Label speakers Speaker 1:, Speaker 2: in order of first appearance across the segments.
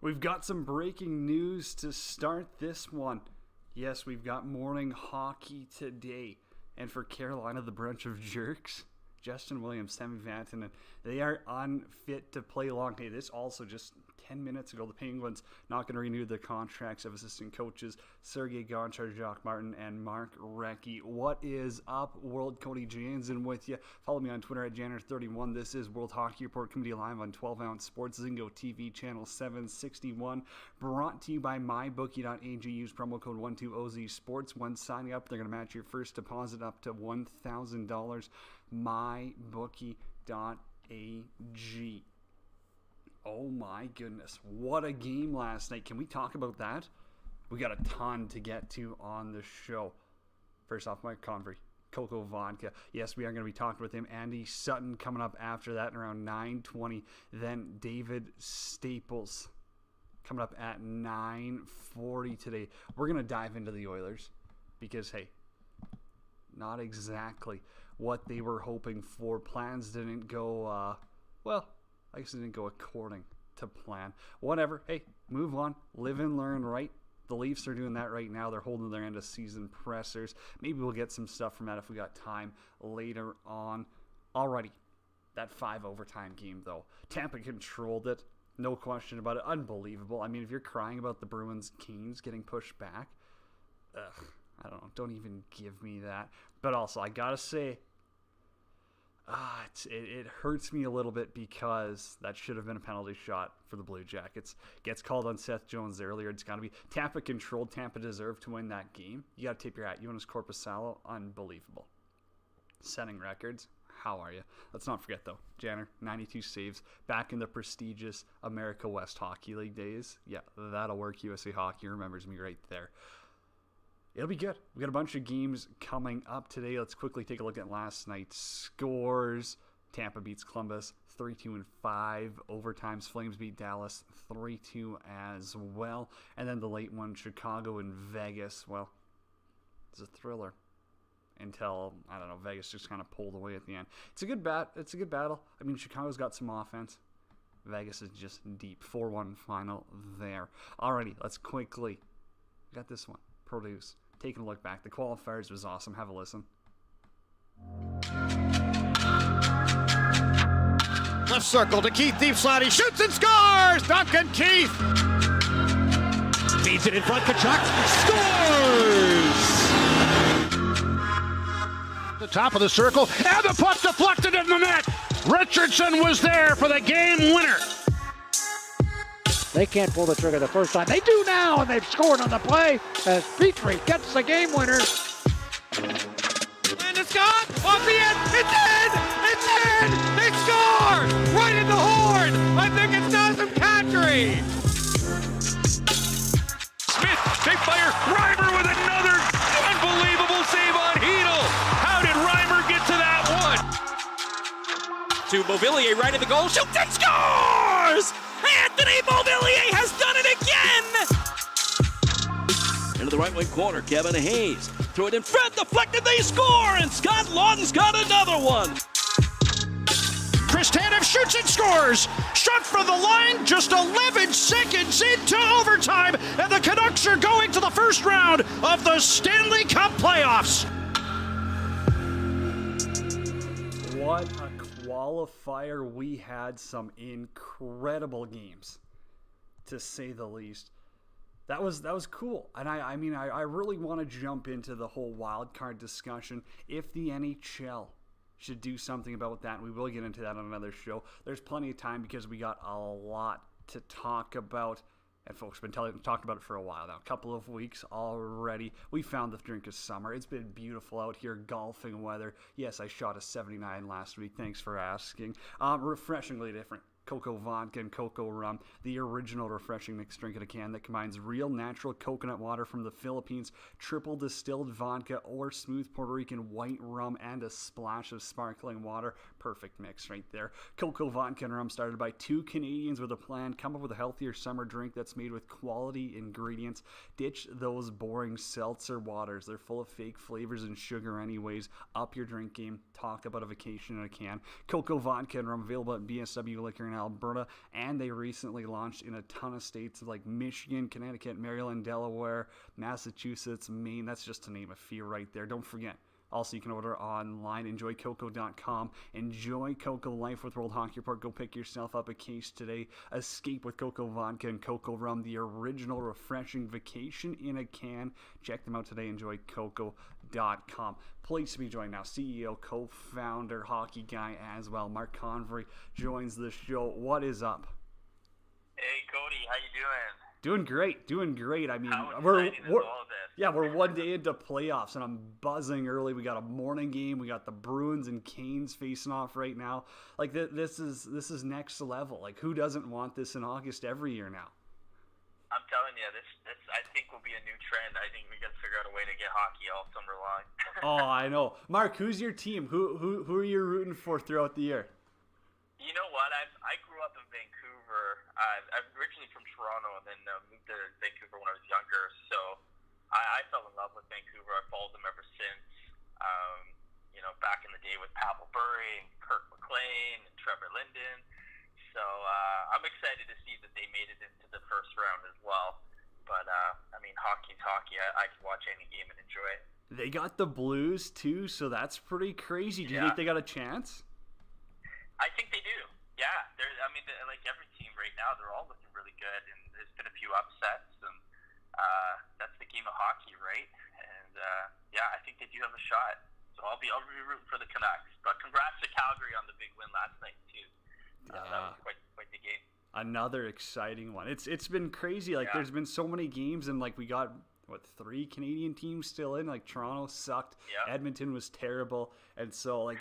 Speaker 1: We've got some breaking news to start this one. Yes, we've got morning hockey today. And for Carolina, the bunch of jerks, Justin Williams, Sammy Vatanen, they are unfit to play long. Hey, this also just 10 minutes ago, the Penguins not going to renew the contracts of assistant coaches Sergei Gonchar, Jacques Martin, and Mark Recchi. What is up, World? Cody Jansen with you. Follow me on Twitter at Janner31. This is World Hockey Report coming to you live on 12-ounce Sports Zingo TV channel 761. Brought to you by MyBookie.ag. Use promo code 12OZ Sports. When signing up, they're going to match your first deposit up to $1,000. MyBookie.ag. Oh my goodness, what a game last night. Can we talk about that? We got a ton to get to on the show. First off, Mike Convery, Coco Vodka. Yes, we are going to be talking with him. Andy Sutton coming up after that around 9:20. Then David Staples coming up at 9:40 today. We're going to dive into the Oilers because, hey, not exactly what they were hoping for. Plans didn't go, I guess it didn't go according to plan. Whatever. Hey, move on. Live and learn, right? The Leafs are doing that right now. They're holding their end of season pressers. Maybe we'll get some stuff from that if we got time later on. Alrighty. That 5 overtime game, though. Tampa controlled it. No question about it. Unbelievable. I mean, if you're crying about the Bruins-Canes getting pushed back, I don't know. Don't even give me that. But also, I gotta say, it hurts me a little bit because that should have been a penalty shot for the Blue Jackets. Gets called on Seth Jones earlier. It's got to be Tampa controlled. Tampa deserved to win that game. You got to tip your hat. Jonas Korpisalo, unbelievable. Setting records. How are you? Let's not forget, though, Janner, 92 saves. Back in the prestigious America West Hockey League days. Yeah, that'll work. USA Hockey remembers me right there. It'll be good. We got a bunch of games coming up today. Let's quickly take a look at last night's scores. Tampa beats Columbus 3-2-5. Overtimes, Flames beat Dallas 3-2 as well. And then the late one, Chicago and Vegas. Well, it's a thriller until, I don't know, Vegas just kind of pulled away at the end. It's a good battle. I mean, Chicago's got some offense. Vegas is just deep. 4-1 final there. Alrighty, let's quickly. We got this one. Produce. Taking a look back. The qualifiers was awesome. Have a listen.
Speaker 2: Left circle to Keith. Deep slot. He shoots and scores! Duncan Keith! Feeds it in front. Kachuk scores! The top of the circle. And the puck deflected in the net. Richardson was there for the game winner.
Speaker 3: They can't pull the trigger the first time. They do now, and they've scored on the play as Petrie gets the game winner.
Speaker 4: And it's gone! Off the end! It's in! It's in! They score! Right in the horn! I think it's Nazem Kadri! Smith, they fire! Reimer with another unbelievable save on Hedel! How did Reimer get to that one? To Beauvillier, right at the goal, shoots and scores! Anthony Beauvillier has done it again!
Speaker 5: Into the right wing corner, Kevin Hayes. Throw it in front, deflected, they score! And Scott Lawton's got another one!
Speaker 2: Chris Tanev shoots and scores! Shot from the line just 11 seconds into overtime, and the Canucks are going to the first round of the Stanley Cup playoffs!
Speaker 1: What a qualifier. We had some incredible games, to say the least. That was cool. And I mean, I really want to jump into the whole wild card discussion. If the NHL should do something about that, and we will get into that on another show. There's plenty of time because we got a lot to talk about. And folks have been talking about it for a while now. A couple of weeks already. We found the drink of summer. It's been beautiful out here, golfing weather. Yes, I shot a 79 last week. Thanks for asking. Refreshingly different. Cocoa vodka and cocoa rum, the original refreshing mixed drink in a can that combines real natural coconut water from the Philippines, triple distilled vodka or smooth Puerto Rican white rum, and a splash of sparkling water. perfect mix right there. Coco Vodka and Rum, started by two Canadians with a plan. Come up with a healthier summer drink that's made with quality ingredients. Ditch those boring seltzer waters. They're full of fake flavors and sugar anyways. Up your drink game. Talk about a vacation in a can. Coco Vodka and Rum, available at BSW Liquor in Alberta, and they recently launched in a ton of states like Michigan, Connecticut, Maryland, Delaware, Massachusetts, Maine. That's just to name a few right there. Don't forget, also, you can order online, enjoycoco.com. Enjoy Coco Life with World Hockey Report. Go pick yourself up a case today. Escape with Coco Vodka and Coco Rum, the original refreshing vacation in a can. Check them out today, enjoycoco.com. Pleased to be joined now, CEO, co-founder, hockey guy as well. Marc Convery joins the show. What is up?
Speaker 6: Hey, Cody, how you doing?
Speaker 1: Doing great. I mean,
Speaker 6: we're
Speaker 1: one day into playoffs, and I'm buzzing early. We got a morning game. We got the Bruins and Canes facing off right now. Like this is next level. Like, who doesn't want this in August every year now?
Speaker 6: I'm telling you, this I think will be a new trend. I think we got to figure out a way to get hockey all summer long.
Speaker 1: Oh, I know. Marc, who's your team? Who are you rooting for throughout the year?
Speaker 6: You know what? I grew up in Vancouver. I'm originally from Toronto, and then moved to Vancouver when I was younger. So I fell in love with Vancouver. I followed them ever since. Back in the day with Pavel Bure and Kirk McLean and Trevor Linden. So I'm excited to see that they made it into the first round as well. But hockey's hockey. I can watch any game and enjoy it.
Speaker 1: They got the Blues too, so that's pretty crazy. Do you think they got a chance?
Speaker 6: I think they do. Yeah, like every team right now, they're all looking really good, and there's been a few upsets, and that's the game of hockey, right? And I think they do have a shot. So I'll be rooting for the Canucks. But congrats to Calgary on the big win last night too. That was quite the game.
Speaker 1: Another exciting one. It's been crazy. Like there's been so many games, and like we got 3 Canadian teams still in. Like Toronto sucked, Edmonton was terrible, and so like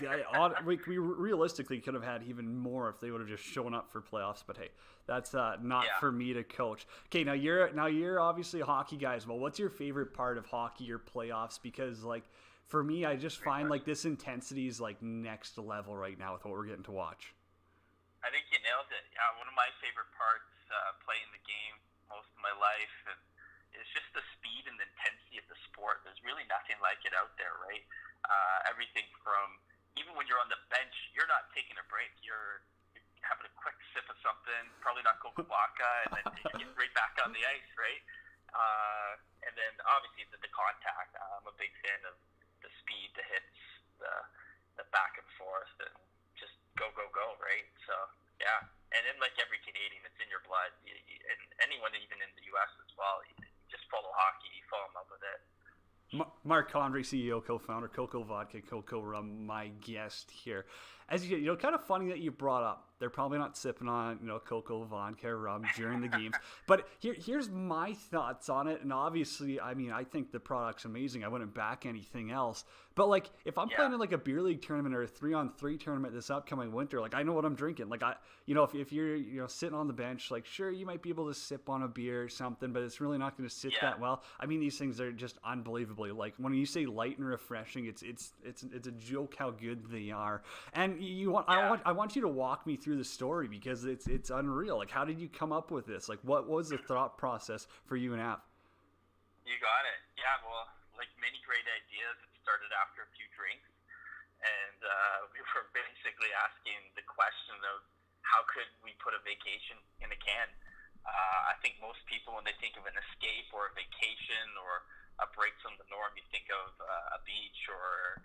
Speaker 1: we realistically could have had even more if they would have just shown up for playoffs. But hey, that's not for me to coach. Okay, now you're obviously a hockey guy as well. What's your favorite part of hockey or playoffs? Because like for me, I just find like this intensity is like next level right now with what we're getting to watch.
Speaker 6: I think you nailed it. Yeah, one of my favorite parts playing the game most of my life, and it's just the speed and the intensity of the sport. There's really nothing like it out there, right? Everything from, even when you're on the bench, you're not taking a break. You're having a quick sip of something, probably not Coca vodka, and then you get right back on the ice, right? And then obviously the contact. I'm a big fan of the speed, the hits, the back and forth, and just go, right? So, yeah. And then like every Canadian, it's in your blood. And anyone even in the U.S. as well, just follow hockey, you fall in love with it.
Speaker 1: Marc Convery, CEO, co-founder, Coco Vodka, Coco Rum, my guest here. As you kind of funny that you brought up, they're probably not sipping on, Coco Vodka rum during the games. But here's my thoughts on it. And obviously, I think the product's amazing. I wouldn't back anything else. But like, if I'm playing in like a beer league tournament or a 3-on-3 tournament this upcoming winter, like I know what I'm drinking. Like if you're sitting on the bench, like sure you might be able to sip on a beer or something, but it's really not going to sit that well. These things are just unbelievably, like when you say light and refreshing, it's a joke how good they are. And I want you to walk me through the story because it's unreal. Like, how did you come up with this? Like, what was the thought process for you and Av?
Speaker 6: You got it. Yeah, well, like many great ideas, it started after a few drinks, and we were basically asking the question of how could we put a vacation in a can. I think most people, when they think of an escape or a vacation or a break from the norm, you think of a beach or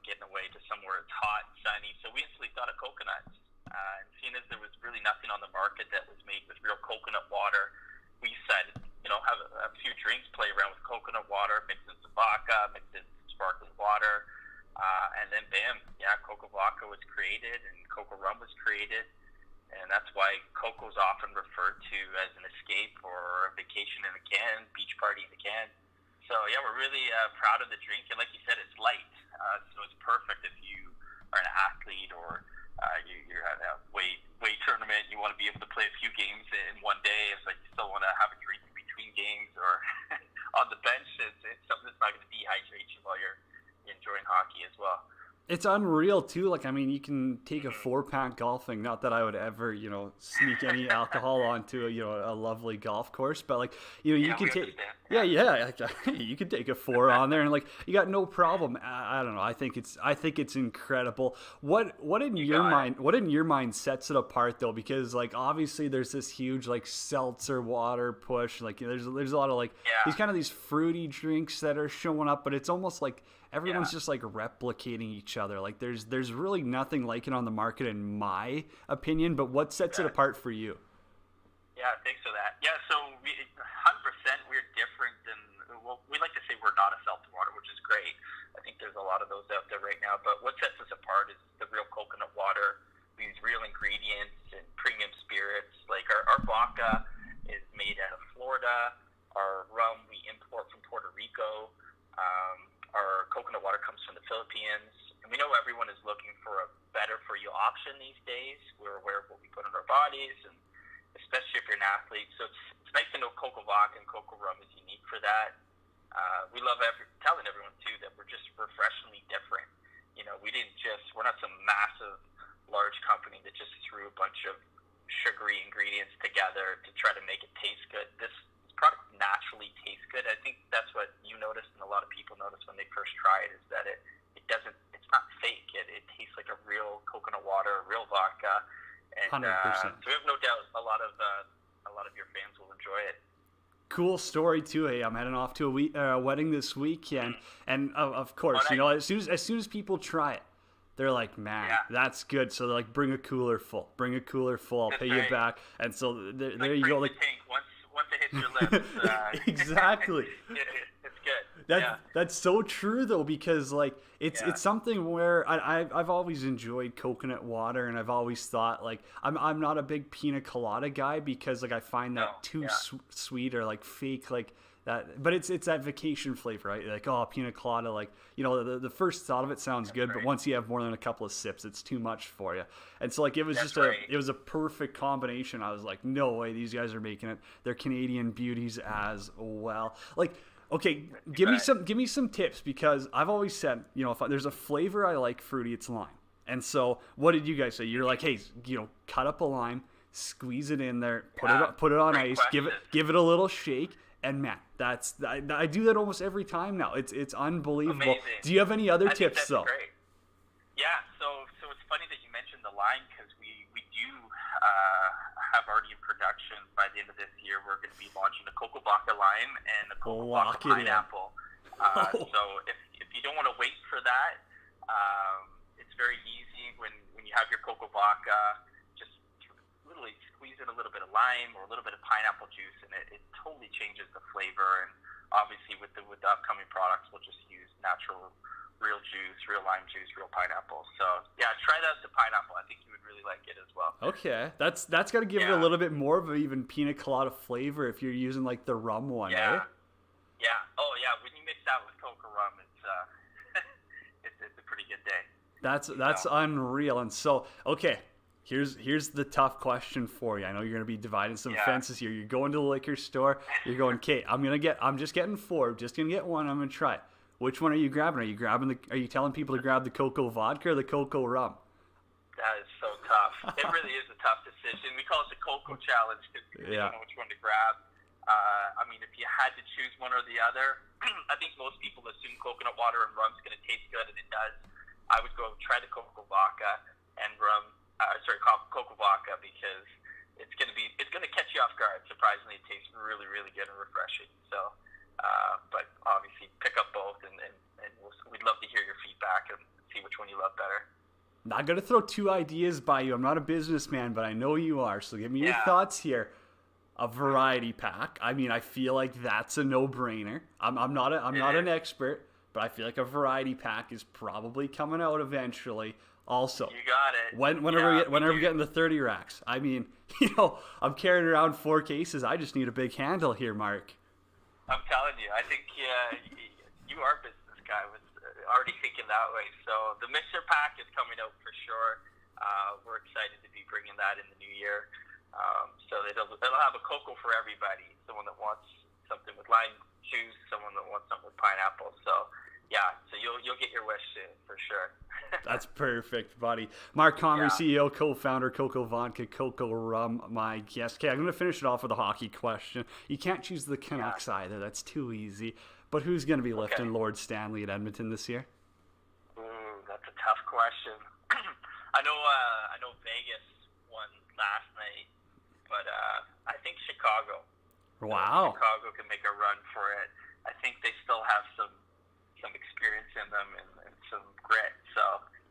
Speaker 6: getting away to somewhere it's hot and sunny. So we instantly thought of coconuts. And seeing as there was really nothing on the market that was made with real coconut water, we decided, have a few drinks, play around with coconut water, mix in some vodka, mix in some sparkling water, and then bam, Coco Vodka was created and Coco Rum was created. And that's why Coco's often referred to as an escape or a vacation in a can, beach party in a can. So, we're really proud of the drink. And like you said, it's light. So it's perfect if you are an athlete or you're at a weight tournament. You want to be able to play a few games in one day. It's like you still want to have a drink in between games or on the bench. It's something that's not going to dehydrate you while you're enjoying hockey as well.
Speaker 1: It's unreal too. Like, I mean, you can take a 4-pack golfing. Not that I would ever, sneak any alcohol onto a lovely golf course, but like, you can take, you can take a 4 on there, and like, you got no problem. I don't know. I think it's incredible. What in your mind sets it apart though? Because like, obviously, there's this huge like seltzer water push. Like, there's a lot of like these fruity drinks that are showing up, but it's almost like everyone's just like replicating each other. Like there's really nothing like it on the market in my opinion, but what sets it apart for you?
Speaker 6: Yeah, thanks for that. Yeah, so 100% we're different than, well, we like to say we're not a seltzer water, which is great. I think there's a lot of those out there right now, but what sets us apart is the real coconut water, these real ingredients and premium spirits. Like our vodka is made out of Florida, our rum we import from Puerto Rico, our coconut water comes from the Philippines, and we know everyone is looking for a better for you option these days. We're aware of what we put in our bodies, and especially if you're an athlete. So it's nice to know Coco Vodka and Coco Rum is unique for that. We love telling everyone too that we're just refreshingly different. We're not some massive, large company that just threw a bunch of sugary ingredients together to try to make it taste good. This product naturally tastes good. I think that's what you noticed and a lot of people notice when they first try it, is that it's not fake. It tastes like a real coconut water, a real vodka, and
Speaker 1: 100%.
Speaker 6: So we have no doubt a lot of your fans will enjoy it.
Speaker 1: Cool story too. Hey, I'm heading off to a wedding this weekend, and of course, as soon as people try it, they're like, man, that's good. So they're like, bring a cooler full. I'll pay you back. And so there you go. Like,
Speaker 6: once it hits your lips,
Speaker 1: exactly.
Speaker 6: It's good.
Speaker 1: That's so true though, because like it's something where I've always enjoyed coconut water, and I've always thought like I'm not a big pina colada guy, because like I find that too sweet or like fake like that. But it's that vacation flavor, right? Like, oh, pina colada, like, the first thought of it sounds good, but once you have more than a couple of sips, it's too much for you. And so like it was it was a perfect combination. I was like, no way, these guys are making it. They're Canadian beauties as well. Like, okay, give me some tips, because I've always said, if there's a flavor I like fruity, it's lime. And so what did you guys say? You're like, hey, cut up a lime, squeeze it in there, put it on ice,
Speaker 6: question.
Speaker 1: give it a little shake. And man, I do that almost every time now. It's unbelievable.
Speaker 6: Amazing.
Speaker 1: Do you have any other tips though?
Speaker 6: Great. Yeah, so it's funny that you mentioned the lime, because we do have already in production by the end of this year. We're going to be launching a Coco Vodka lime and a Coco Vodka pineapple. So if you don't want to wait for that, it's very easy when you have your Coco Vodka. Just literally squeeze in a little bit of lime or a little bit of pineapple juice, and it totally changes the flavor. And obviously with the upcoming products, we'll just use natural real juice, real lime juice, real pineapple. So yeah, try that to pineapple. I think you would really like it as well.
Speaker 1: Okay, that's got to give it a little bit more of an even pina colada flavor if you're using like the rum one.
Speaker 6: Yeah. Oh yeah, when you mix that with Coco Rum, it's a pretty good day.
Speaker 1: That's unreal. And so okay, here's the tough question for you. I know you're going to be dividing some fences here. You're going to the liquor store. You're going, okay, I'm just getting 4. Just going to get one. I'm going to try it. Which one are you grabbing? Are you telling people to grab the Coco Vodka or the Coco Rum?
Speaker 6: That is so tough. It really is a tough decision. We call it the Coco Challenge, because we don't know which one to grab. If you had to choose one or the other, I think most people assume coconut water and rum is going to taste good, and it does. I would go try the Coco Vodka and Coco Vodka, because it's going to catch you off guard. Surprisingly, it tastes really, really good and refreshing. So, but obviously pick up both, and we'd love to hear your feedback and see which one you love better.
Speaker 1: Not going to throw 2 ideas by you. I'm not a businessman, but I know you are. So give me your thoughts here. A variety pack. I feel like that's a no-brainer. I'm not an expert, but I feel like a variety pack is probably coming out eventually. Also,
Speaker 6: you got it.
Speaker 1: When are we getting the 30 racks? I'm carrying around 4 cases. I just need a big handle here, Mark.
Speaker 6: I'm telling you, I think you are a business guy with already thinking that way. So the mixer pack is coming out for sure. We're excited to be bringing that in the new year. So it'll have a cocoa for everybody. Someone that wants something with lime juice, someone that wants something with pineapple. So yeah, so you'll get your wish soon for sure.
Speaker 1: That's perfect, buddy. Mark Convery,
Speaker 6: Yeah.
Speaker 1: CEO, co-founder, Coco Vodka, Coco Rum, my guest. Okay, I'm going to finish it off with a hockey question. You can't choose the Canucks either. That's too easy. But who's going to be lifting Lord Stanley at Edmonton this year?
Speaker 6: That's a tough question. I know Vegas won last night, but I think Chicago.
Speaker 1: Wow.
Speaker 6: Chicago can make a run for it. I think they still have some experience in them and some grit. So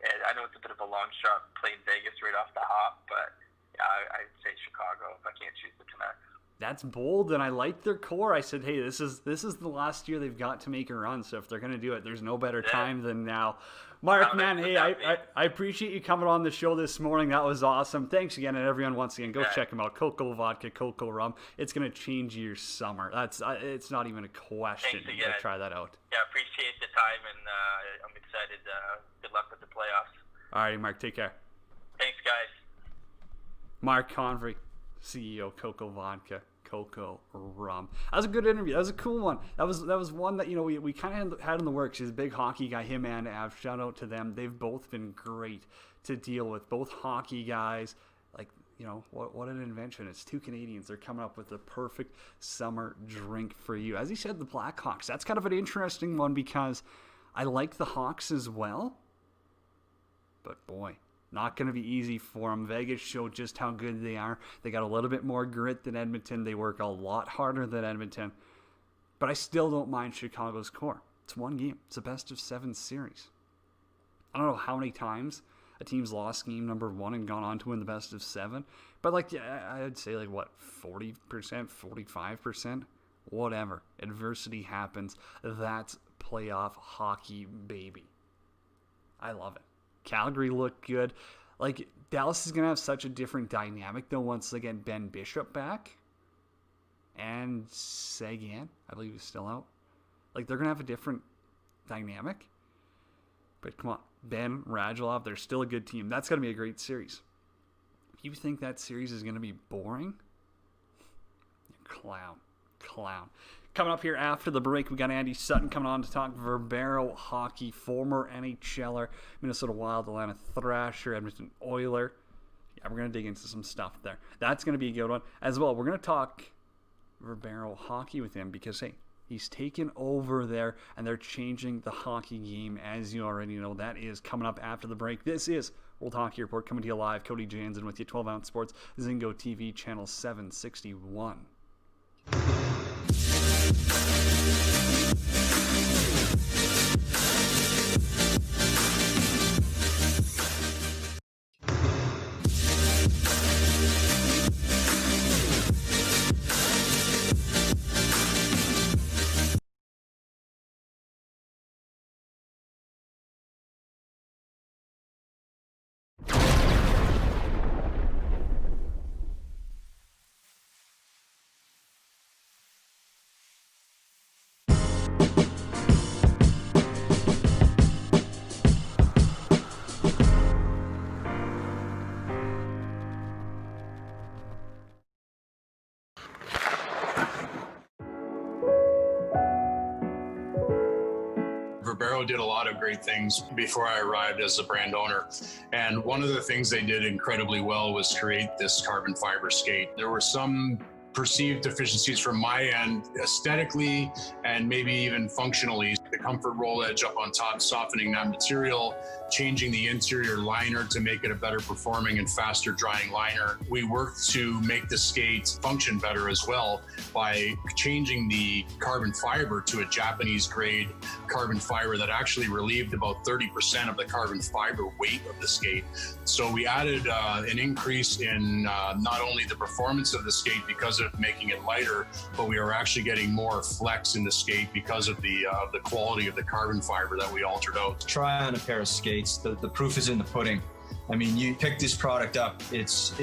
Speaker 6: I know it's a bit of a long shot playing Vegas right off the hop, but yeah, I'd say Chicago if I can't choose the Canucks.
Speaker 1: That's bold, and I like their core. I said, hey, this is the last year they've got to make a run, so if they're going to do it, there's no better time than now. Mark, man, hey, I appreciate you coming on the show this morning. That was awesome. Thanks again, and everyone, once again, go check them out. Coco Vodka, Coco Rum. It's going to change your summer. It's not even a question. You got to try that out.
Speaker 6: Yeah, appreciate the time, and I'm excited. Good luck with the playoffs.
Speaker 1: All right, Mark, take care.
Speaker 6: Thanks, guys.
Speaker 1: Mark Convery, CEO, Coco Vodka, Coco Rum. That was a good interview. That was a cool one. That was one that, we kind of had in the works. He's a big hockey guy, him and Av. Shout out to them. They've both been great to deal with. Both hockey guys. Like, what an invention. It's two Canadians. They're coming up with the perfect summer drink for you. As he said, the Blackhawks. That's kind of an interesting one because I like the Hawks as well. But boy, not going to be easy for them. Vegas showed just how good they are. They got a little bit more grit than Edmonton. They work a lot harder than Edmonton. But I still don't mind Chicago's core. It's one game. It's a best-of-7 series. I don't know how many times a team's lost game number 1 and gone on to win the best-of-7. But, I'd say, 40%, 45%? Whatever. Adversity happens. That's playoff hockey, baby. I love it. Calgary looked good. Dallas is going to have such a different dynamic, though, once they get Ben Bishop back. And Seguin, I believe, is still out. They're going to have a different dynamic. But come on, Ben, Radulov, they're still a good team. That's going to be a great series. If you think that series is going to be boring, clown. Coming up here after the break, we got Andy Sutton coming on to talk Verbero hockey, former NHLer, Minnesota Wild, Atlanta Thrasher, Edmonton Oiler. Yeah, we're going to dig into some stuff there. That's going to be a good one. As well, we're going to talk Verbero hockey with him because, hey, he's taken over there and they're changing the hockey game, as you already know. That is coming up after the break. This is World Hockey Report coming to you live. Cody Jansen with you, 12 Ounce Sports, Zingo TV, channel 761.
Speaker 7: Verbero did a lot of great things before I arrived as the brand owner. And one of the things they did incredibly well was create this carbon fiber skate. There were some perceived deficiencies from my end, aesthetically and maybe even functionally. The comfort roll edge up on top, softening that material, changing the interior liner to make it a better performing and faster drying liner. We worked to make the skate function better as well by changing the carbon fiber to a Japanese grade carbon fiber that actually relieved about 30% of the carbon fiber weight of the skate. So we added an increase in not only the performance of the skate because of making it lighter, but we are actually getting more flex in the skate because of the quality of the carbon fiber that we altered out.
Speaker 8: Try on a pair of skates. The proof is in the pudding. I mean, you pick this product up, it's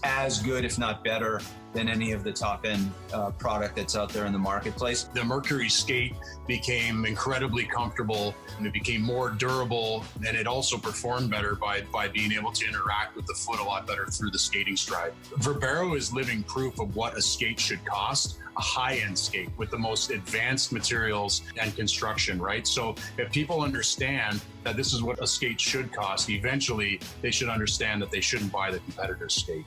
Speaker 8: as good, if not better, than any of the top-end product that's out there in the marketplace.
Speaker 7: The Mercury skate became incredibly comfortable, and it became more durable, and it also performed better by being able to interact with the foot a lot better through the skating stride. Verbero is living proof of what a skate should cost, a high-end skate with the most advanced materials and construction, right? So if people understand that this is what a skate should cost, eventually they should understand that they shouldn't buy the competitor's skate.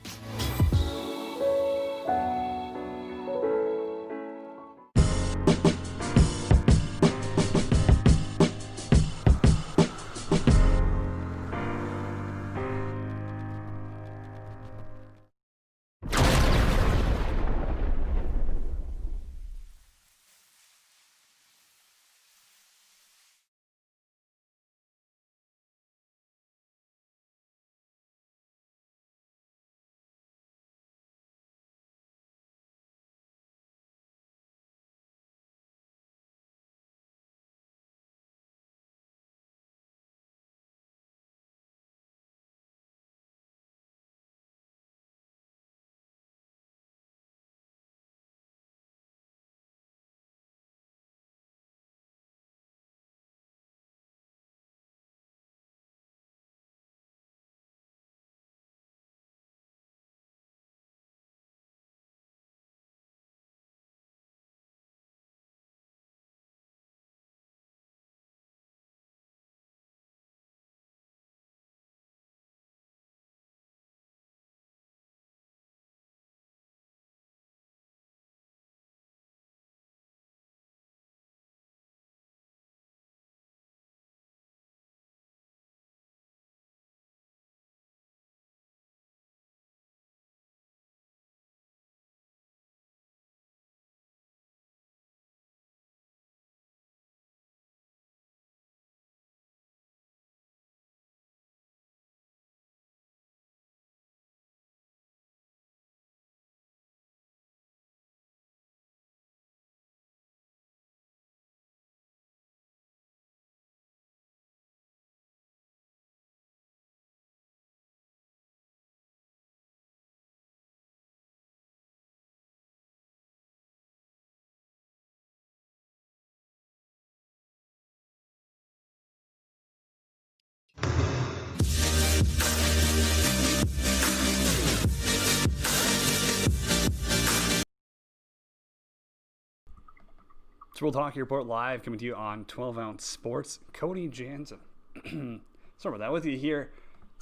Speaker 1: So we'll talk Report live coming to you on 12 Ounce Sports. Cody Jansen. Sorry about that. With you here,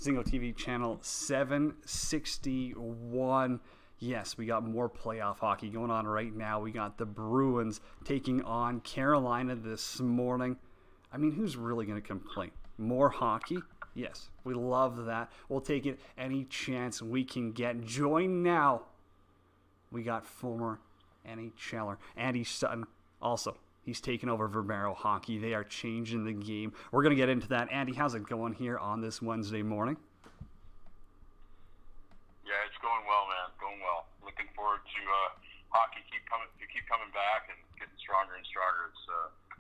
Speaker 1: Zingo TV channel 761. Yes, we got more playoff hockey going on right now. We got the Bruins taking on Carolina this morning. I mean, who's really going to complain? More hockey? Yes, we love that. We'll take it any chance we can get. Join now. We got former NHLer Andy Sutton. Also, he's taken over Verbero Hockey. They are changing the game. We're going to get into that. Andy, how's it going here on this Wednesday morning?
Speaker 9: Yeah, it's going well, man. Going well. Looking forward to hockey keep coming back and getting stronger and stronger. It's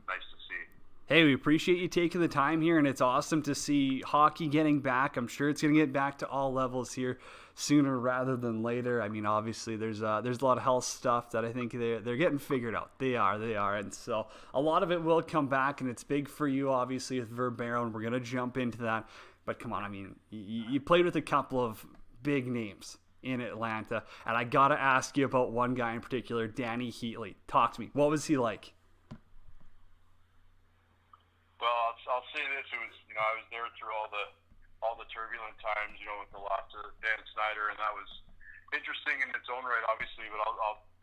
Speaker 9: nice to see.
Speaker 1: Hey, we appreciate you taking the time here, and it's awesome to see hockey getting back. I'm sure it's going to get back to all levels here sooner rather than later. I mean, obviously, there's a lot of health stuff that I think they're getting figured out. They are, and so a lot of it will come back, and it's big for you, obviously, with Verbero, and we're going to jump into that. But come on, I mean, you played with a couple of big names in Atlanta, and I got to ask you about one guy in particular, Danny Heatley. Talk to me. What was he like?
Speaker 9: Well, I'll say this: it was, I was there through all the turbulent times, with the loss of Dan Snyder, and that was interesting in its own right, obviously. But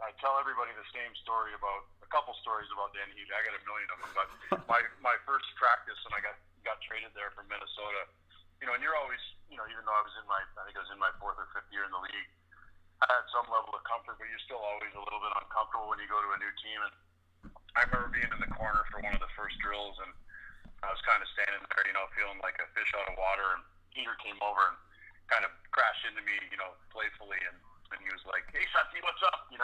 Speaker 9: I tell everybody the same story about a couple stories about Danny Heatley. I got a million of them, but my first practice when I got traded there from Minnesota, and you're always, even though I was in my fourth or fifth year in the league, I had some level of comfort, but you're still always a little bit uncomfortable when you go to a new team. And I remember being in the corner for one of the first drills, and I was kind of standing there, feeling like a fish out of water, and Peter came over and kind of crashed into me, playfully, and he was like, "Hey, Shotzi, what's up?" And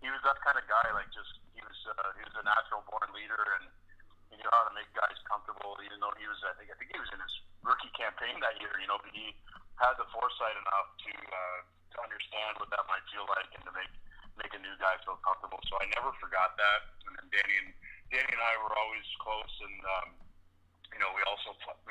Speaker 9: he was that kind of guy, he was a natural born leader, and he knew how to make guys comfortable, even though he was, I think he was in his rookie campaign that year, but he like and to make a new guy feel comfortable. So I never forgot that. And then Danny and I were always close, and we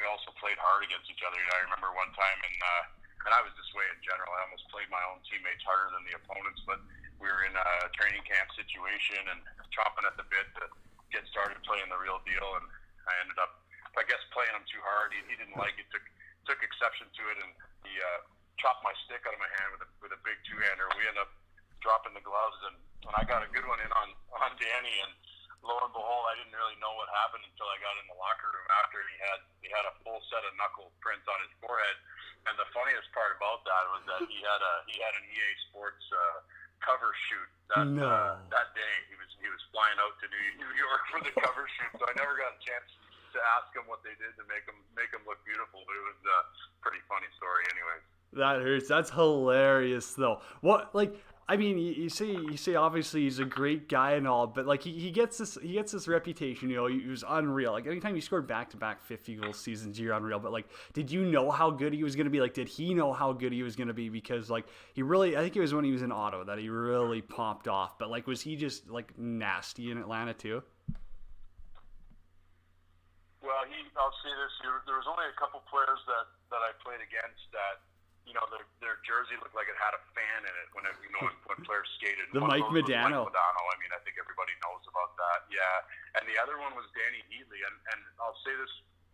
Speaker 9: also played hard against each other. I remember one time, and I was this way in general. I almost played my own teammates harder than the opponents, but we were in a training camp situation and chomping at the bit to get started playing the real deal. And I ended up, I guess, playing him too hard. He didn't like it. Took exception to it, and he chopped my stick out of my hand with a big two-hander. We ended up dropping the gloves, and I got a good one in on Danny, and lo and behold, I didn't really know what happened until I got in the locker room after. He had a full set of knuckle prints on his forehead, and the funniest part about that was that he had an EA Sports cover shoot that day. He was flying out to New York for the cover shoot, so I never got a chance to ask him what they did to make him look beautiful, but it was a pretty funny story anyways.
Speaker 1: That hurts. That's hilarious though. What, like, I mean, you say obviously he's a great guy and all, but like he gets this reputation, he was unreal. Like anytime he scored back-to-back 50-goal seasons, you're unreal. But like, did you know how good he was going to be? Like, did he know how good he was going to be? Because like I think it was when he was in Ottawa that he really popped off. But like, was he just like nasty in Atlanta too?
Speaker 9: Well, I'll say this: there was only a couple players that I played against that, their jersey looked like it had a fan in it when players skated.
Speaker 1: The Mike Modano.
Speaker 9: I mean, I think everybody knows about that. Yeah, and the other one was Danny Heatley, and I'll say this: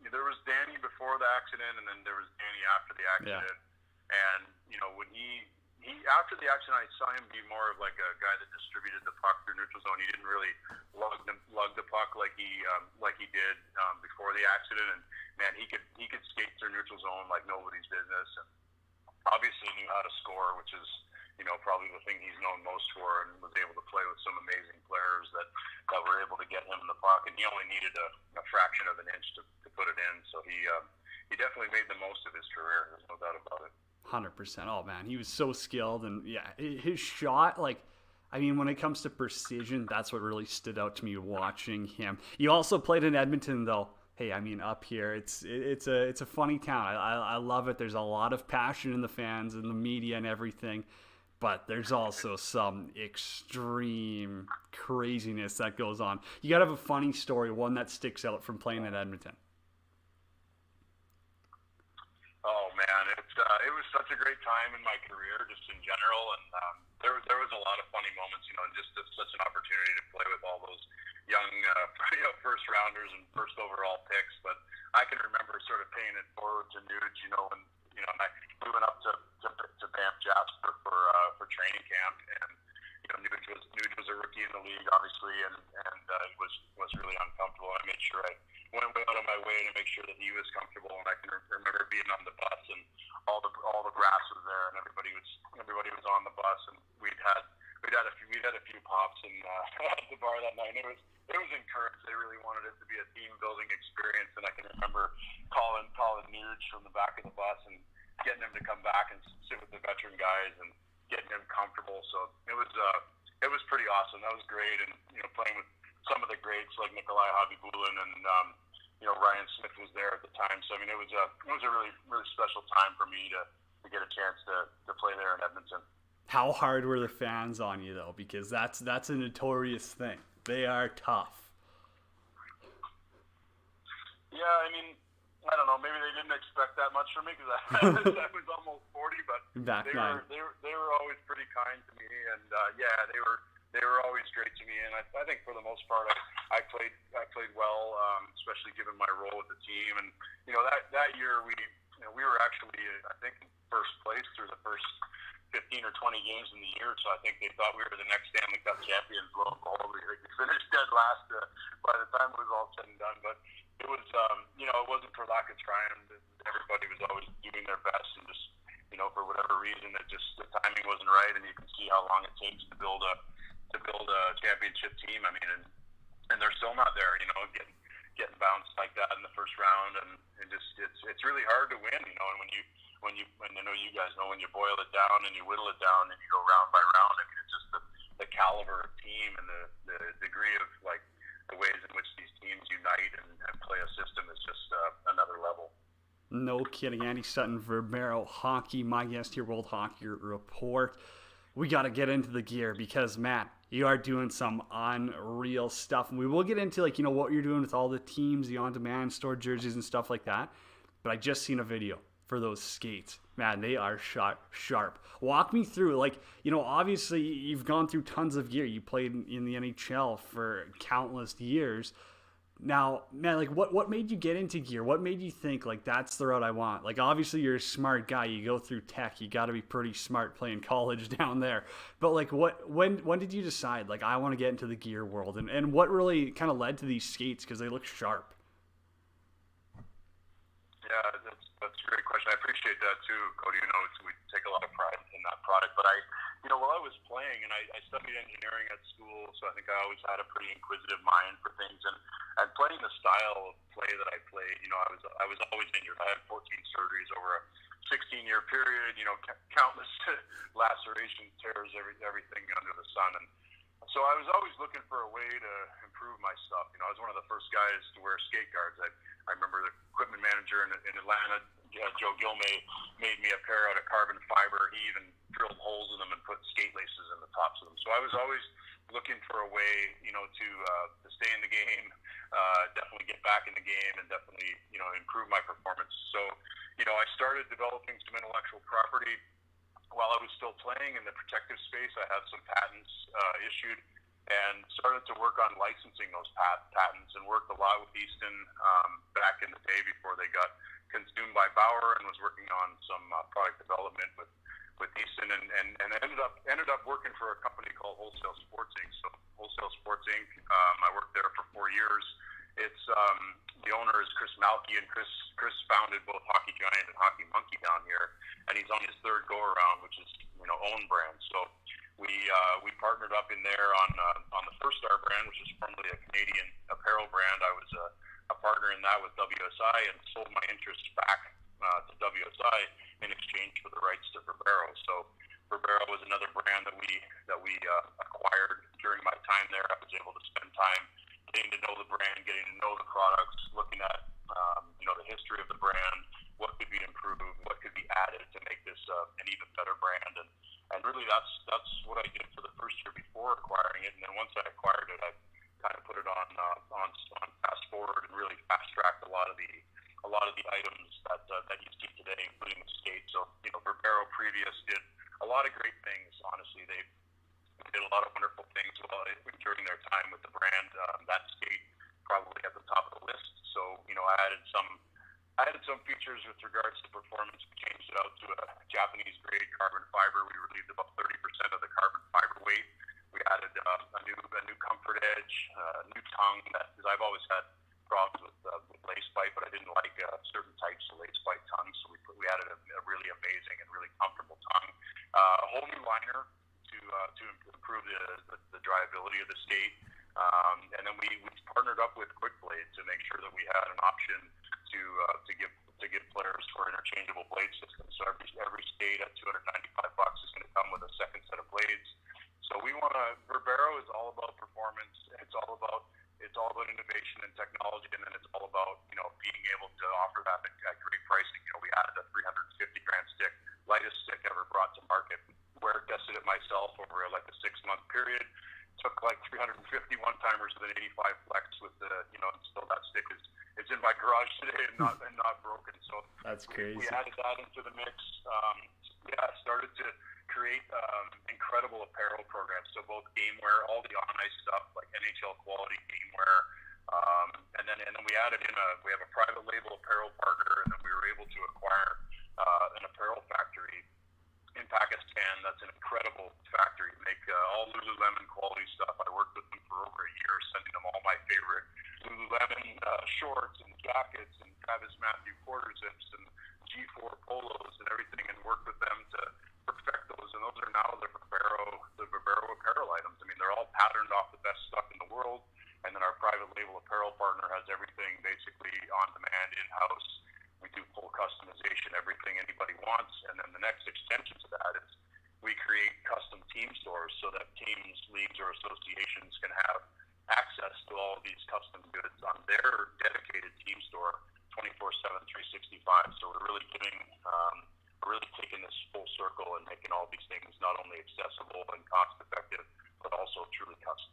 Speaker 9: there was Danny before the accident, and then there was Danny after the accident. Yeah. And when he after the accident, I saw him be more of like a guy that distributed the puck through neutral zone. He didn't really lug the puck like he did before the accident. And man, he could skate through neutral zone like nobody's business. And obviously knew how to score, which is probably the thing he's known most for, and was able to play with some amazing players that were able to get him the puck. And he only needed a fraction of an inch to put it in. So he definitely made the most of his career. There's no doubt about it.
Speaker 1: 100%. Oh man, he was so skilled, and yeah, his shot, like, I mean, when it comes to precision, that's what really stood out to me watching him. You also played in Edmonton, though. Hey, I mean, up here, it's a funny town. I love it. There's a lot of passion in the fans and the media and everything, but there's also some extreme craziness that goes on. You gotta have a funny story, one that sticks out from playing in Edmonton.
Speaker 9: Oh man, it was such a great time in my career, just in general, and there was a lot of funny moments, and just such an opportunity to play with all those young first rounders and first overall picks. But I can remember sort of paying it forward to Nuge, and we went up to Banff Jasper for training camp, and Nuge was a rookie in the league, obviously, and was really uncomfortable. I made sure I went out of my way to make sure that he was comfortable. And I can remember being on the bus, and all the grass was there, and everybody was on the bus, and we'd had a few pops at the bar that night. It was encouraged. They really wanted it to be a team building experience, and I can remember calling Nuge from the back of the bus and getting him to come back and sit with the veteran guys and getting him comfortable. So it was pretty awesome. That was great, and playing with some of the greats like Nikolai Khabibulin and Ryan Smith was there at the time. So I mean, it was a really, really special time for me to get a chance to play there in Edmonton.
Speaker 1: How hard were the fans on you though? Because that's a notorious thing. They are tough.
Speaker 9: Yeah, I mean, I don't know. Maybe they didn't expect that much from me because I was almost 40, but they were always pretty kind to me, and they were always great to me. And I think for the most part, I played well, especially given my role with the team. And that year we were actually I think in first place through the first 15 or 20 games in the year, so I think they thought we were the next Stanley Cup champions. Lo and behold, we finished dead last by the time it was all said and done. But it was, it wasn't for lack of trying. Everybody was always doing their best, and just, for whatever reason, the timing wasn't right, and you can see how long it takes to build a championship team. I mean, and they're still not there. Getting bounced like that in the first round, and just it's really hard to win. And when I know you guys know, when you boil it down and you whittle it down and you go round by round, I mean, it's just the caliber of team and the degree of like the ways in which these teams unite and play a system is just another level.
Speaker 1: No kidding. Andy Sutton, Verbero Hockey, my guest here, World Hockey Report. we got to get into the gear because, Matt, you are doing some unreal stuff. And we will get into, like, you know, what you're doing with all the teams, the on-demand store jerseys and stuff like that. But I just seen a video for those skates. Man, they are sharp. Walk me through, like, you know, obviously you've gone through tons of gear. You played in the NHL for countless years. Now, man, like, what made you get into gear? What made you think, like, that's the route I want? Like, obviously you're a smart guy. You go through tech. You got to be pretty smart playing college down there. But, like, when did you decide, like, I want to get into the gear world? And what really kind of led to these skates? Because they look sharp.
Speaker 9: Yeah, that's a great question. I appreciate that too, Cody. You know, we take a lot of pride in that product. But while I was playing, and I studied engineering at school, so I think I always had a pretty inquisitive mind for things. And playing the style of play that I played, you know, I was always injured. I had 14 surgeries over a 16-year period. You know, countless lacerations, tears, everything under the sun. And so I was always looking for a way to improve my stuff. You know, I was one of the first guys to wear skate guards. I remember the equipment manager in Atlanta, Joe Gilmay, made me a pair out of carbon fiber. He even drilled holes in them and put skate laces in the tops of them. So I was always looking for a way, you know, to stay in the game, definitely get back in the game, and definitely, you know, improve my performance. So, you know, I started developing some intellectual property while I was still playing in the protective space. I had some patents issued and started to work on licensing those patents, and worked a lot with Easton back in the day before they got consumed by Bauer, and was working on some product development with Easton, and ended up working for a company called Wholesale Sports Inc. So Wholesale Sports Inc. I worked there for 4 years. It's the owner is Chris Malky, and Chris founded both Hockey Giant and Hockey Monkey down here, and he's on his third go around, which is, you know, own brand. So we partnered up in there on the First Star brand, which is formerly a Canadian apparel brand. I was a partner in that with WSI, and sold my interests back to WSI in exchange for the rights to Verbero. So Verbero was another brand that we acquired during my time there. I was able to spend time getting to know the brand, getting to know the products, looking at you know, the history of the brand, what could be improved, what could be added to make this an even better brand. And really that's what I did for the first year before acquiring it. And then once I acquired it, I kind of put it on fast forward and really fast tracked a lot of the items that you see today, including the skate. So, you know, Verbero previous did a lot of great things. Honestly, they did a lot of wonderful things during their time with the brand. That skate probably at the top of the list. So, you know, I added some features with regards to performance. We changed it out to a Japanese grade carbon fiber. We relieved about 30% of the carbon fiber weight. We added a new comfort edge, new tongue. Because I've always had problems with lace pipe, but I didn't like certain types of lace pipe tongues. So we added a really amazing and really comfortable tongue. A whole new liner to improve the dryability of the skate. And then we partnered up with QuickBlade to make sure that we had an option to give players for interchangeable blade systems. So every skate at $295 is going to come with a second set of blades. So Verbero is all about performance. It's all about innovation and technology, and then it's all about, you know, being able to offer that at great pricing. You know, we added a 350-gram stick, lightest stick ever brought to market. Where tested it myself over like a 6-month period. Took like 350 one-timers with an 85 flex with the, you know, and still that stick is in my garage today and not broken. So
Speaker 1: that's crazy. We
Speaker 9: added that into the mix. Started to create incredible apparel programs. So both gameware, all the on-ice stuff like NHL quality gameware, and then we added in we have a private label apparel partner, and then we were able to acquire an apparel factory in Pakistan. That's an incredible factory. Make all Lululemon quality stuff. I worked with them for over a year, sending them all my favorite Lululemon shorts and jackets and Travis Matthew quarter zips and G4 polos and everything, and worked with them to perfect those. And those are now the Verbero apparel items. I mean, they're all patterned off the best stuff in the world. And then our private label apparel partner has everything basically on demand in-house. We do full customization, everything anybody wants. And then the next extension to that is we create custom team stores so that teams, leagues, or associations can have access to all of these custom goods on their dedicated team store 24/7, 365. So we're really giving really taking this full circle and making all these things not only accessible and cost effective, but also truly custom.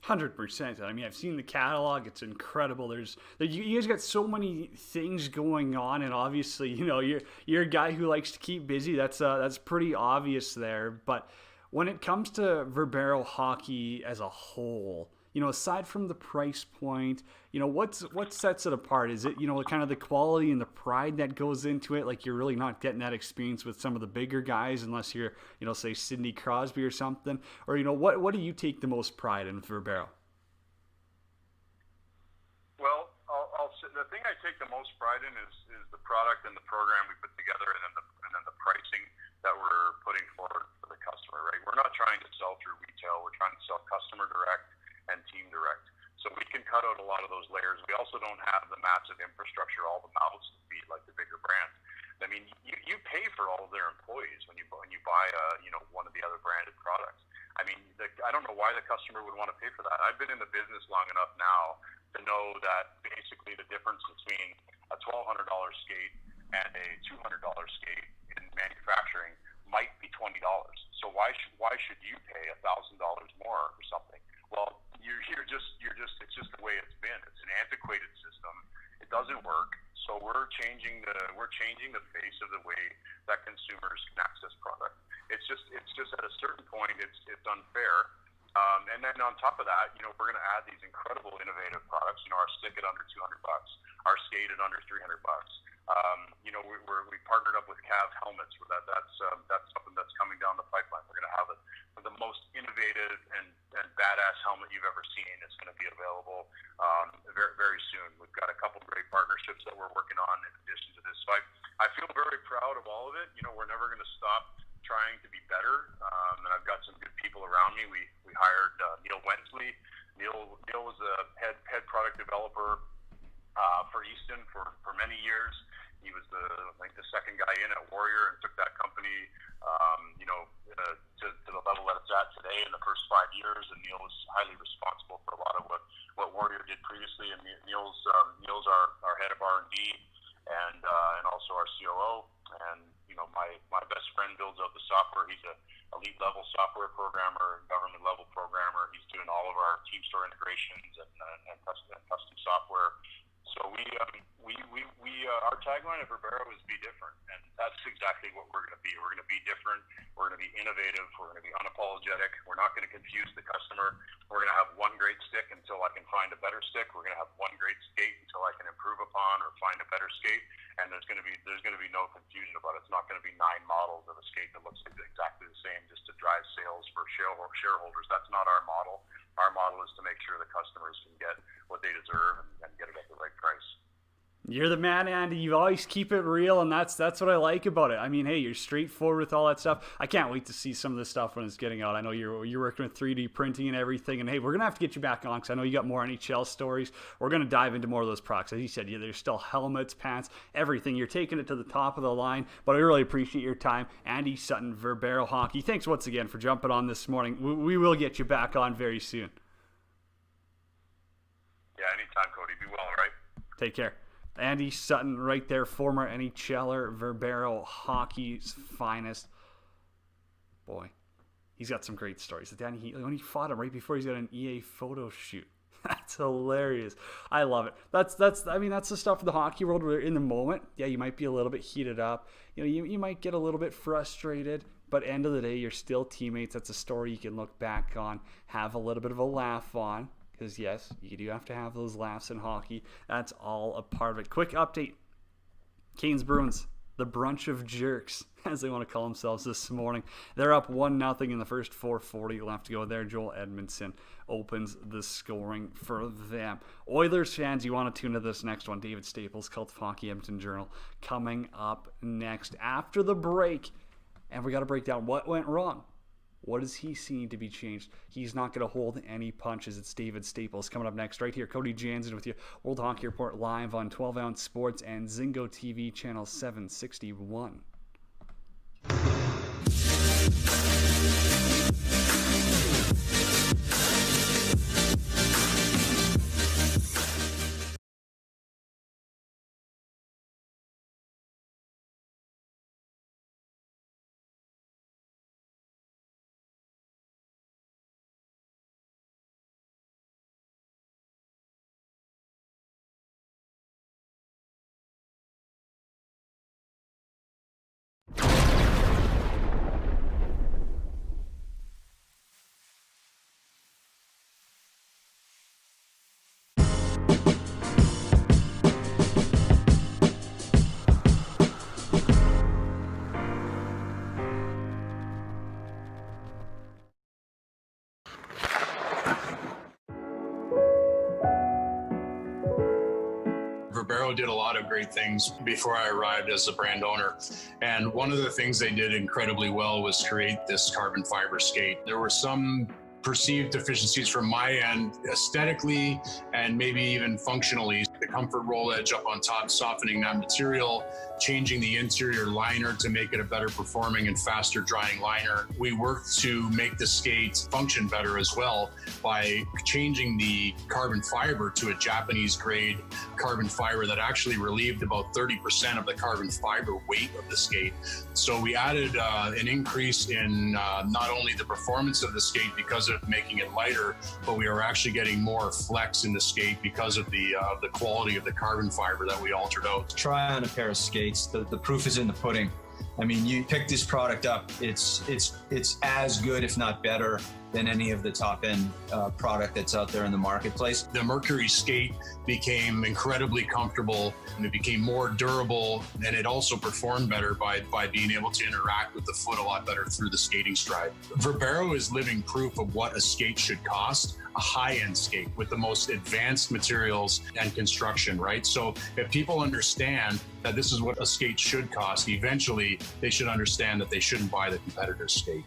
Speaker 1: 100%. I mean, I've seen the catalog; it's incredible. You guys got so many things going on, and obviously, you know, you're a guy who likes to keep busy. That's pretty obvious there. But when it comes to Verbero hockey as a whole, you know, aside from the price point, you know, what sets it apart? Is it, you know, kind of the quality and the pride that goes into it? Like, you're really not getting that experience with some of the bigger guys unless you're, you know, say Sidney Crosby or something. Or, you know, what do you take the most pride in Verbero?
Speaker 9: Well, I'll say the thing I take the most pride in is the product and the program we put together, and then the pricing that we're putting forward for the customer. Right? We're not trying to sell through retail. We're trying to sell customer direct and team direct. So we can cut out a lot of those layers. We also don't have the massive infrastructure, all the mouths to feed like the bigger brands. I mean, you pay for all of their employees when you buy one of the other branded products. I mean, I don't know why the customer would want to pay for that. I've been in the business long enough now to know that basically the difference between a $1,200 skate and a $200 skate in manufacturing might be $20. So why should you pay $1,000 more for something? Well, it's just the way it's been. It's an antiquated system. It doesn't work. So we're changing the face of the way that consumers can access product. It's just at a certain point it's unfair. And then on top of that, you know, we're going to add these incredible innovative products. You know, our stick at under $200, our skate at under $300. You know, we partnered up with Cav Helmets. That's something that's coming down the pipeline. We're going to have the most innovative and badass helmet you've ever seen. It's going to be available very, very soon. We've got a couple great partnerships that we're working on in addition to this. So I feel very proud of all of it. You know, we're never going to stop trying to be better, and I've got some good people around me. We hired Neil Wensley. Neil was a head product developer for Easton for many years. He was the second guy in at Warrior and took that company to the level that it's at today in the first 5 years. And Neil was highly responsible for a lot of what Warrior did previously. And Neil's our head of R&D and also our COO. And you know, my best friend builds out the software. He's a elite level software programmer, government level programmer. He's doing all of our team store integrations and custom software. So our tagline at Verbero is be different, and that's exactly what we're going to be. We're going to be different. We're going to be innovative. We're going to be unapologetic. We're not going to confuse the customer. We're going to have one great stick until I can find a better stick. We're going to have one great skate until I can improve upon or find a better skate. And there's going to be no confusion about it. It's not going to be 9 models of a skate that looks exactly the same just to drive sales for shareholders. That's not our model. Our model is to make sure the customers can get what they deserve and get it at the right price.
Speaker 1: You're the man, Andy. You always keep it real, and that's what I like about it. I mean, hey, you're straightforward with all that stuff. I can't wait to see some of this stuff when it's getting out. I know you're working with 3D printing and everything, and hey, we're gonna have to get you back on because I know you got more NHL stories. We're gonna dive into more of those products. As you said, there's still helmets, pants, everything. You're taking it to the top of the line, but I really appreciate your time, Andy Sutton, Verbero Hockey. Thanks once again for jumping on this morning. We will get you back on very soon.
Speaker 9: Yeah, anytime, Cody. Be well, all right?
Speaker 1: Take care. Andy Sutton right there, former NHLer, Verbero Hockey's finest. Boy, he's got some great stories. Danny, when he fought him right before he's got an EA photo shoot. That's hilarious. I love it. That's the stuff of the hockey world where in the moment, yeah, you might be a little bit heated up. You know, you might get a little bit frustrated, but end of the day, you're still teammates. That's a story you can look back on, have a little bit of a laugh on. Because, yes, you do have to have those laughs in hockey. That's all a part of it. Quick update. Canes Bruins, the brunch of jerks, as they want to call themselves this morning. They're up 1-0 in the first 4:40 left to go there. Joel Edmondson opens the scoring for them. Oilers fans, you want to tune into this next one. David Staples, Cult of Hockey Edmonton Journal, coming up next after the break. And we got to break down what went wrong. What does he see to be changed? He's not going to hold any punches. It's David Staples coming up next right here. Cody Jansen with you. World Hockey Report live on 12 Ounce Sports and Zingo TV channel 761.
Speaker 7: Verbero did a lot of great things before I arrived as the brand owner. And one of the things they did incredibly well was create this carbon fiber skate. There were some perceived deficiencies from my end, aesthetically and maybe even functionally. The comfort roll edge up on top, softening that material, changing the interior liner to make it a better performing and faster drying liner. We worked to make the skate function better as well by changing the carbon fiber to a Japanese grade carbon fiber that actually relieved about 30% of the carbon fiber weight of the skate. So we added an increase in not only the performance of the skate because of making it lighter, but we are actually getting more flex in the skate because of the quality of the carbon fiber that we altered out.
Speaker 8: Try on a pair of skates. The proof is in the pudding. I mean, you pick this product up, it's as good, if not better, than any of the top-end product that's out there in the marketplace.
Speaker 7: The Mercury skate became incredibly comfortable, and it became more durable, and it also performed better by being able to interact with the foot a lot better through the skating stride. Verbero is living proof of what a skate should cost, a high-end skate with the most advanced materials and construction, right? So if people understand that this is what a skate should cost, eventually they should understand that they shouldn't buy the competitor's skate.